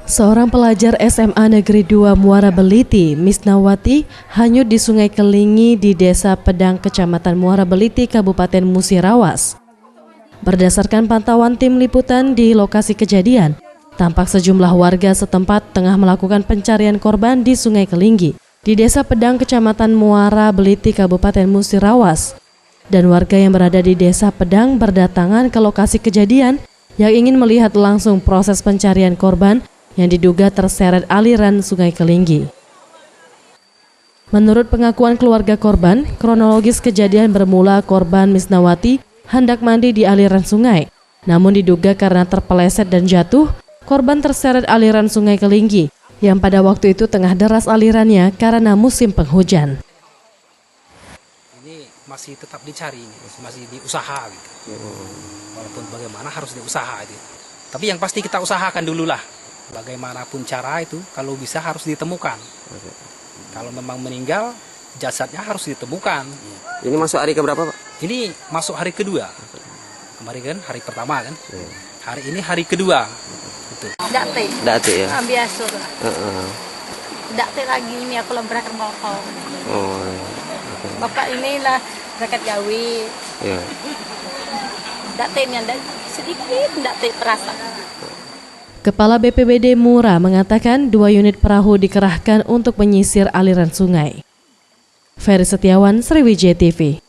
Seorang pelajar SMA Negeri 2 Muara Beliti, Misnawati, hanyut di Sungai Kelingi di Desa Pedang, Kecamatan Muara Beliti, Kabupaten Musirawas. Berdasarkan pantauan tim liputan di lokasi kejadian, tampak sejumlah warga setempat tengah melakukan pencarian korban di Sungai Kelingi, di Desa Pedang, Kecamatan Muara Beliti, Kabupaten Musirawas. Dan warga yang berada di Desa Pedang berdatangan ke lokasi kejadian yang ingin melihat langsung proses pencarian korban yang diduga terseret aliran Sungai Kelingi. Menurut pengakuan keluarga korban, kronologis kejadian bermula korban Misnawati hendak mandi di aliran sungai. Namun diduga karena terpeleset dan jatuh, korban terseret aliran Sungai Kelingi yang pada waktu itu tengah deras alirannya karena musim penghujan. Ini masih tetap dicari, masih diusaha gitu. Walaupun bagaimana harus diusaha gitu. Tapi yang pasti kita usahakan dulu lah. Bagaimanapun cara itu, kalau bisa harus ditemukan. Kalau memang meninggal, jasadnya harus ditemukan. Ini masuk hari keberapa, Pak? Ini masuk hari kedua. Kemarin kan hari pertama kan. Hari ini hari kedua. Gitu. Dati ya. Biasa. Dati lagi ini aku berangkat bapak. Oh. Okay. Bapak inilah berangkat Jawi. Ya. Dati ini ada sedikit dati terasa. Kepala BPBD Mura mengatakan 2 unit perahu dikerahkan untuk menyisir aliran sungai. Ferry Setiawan, Sriwijaya TV.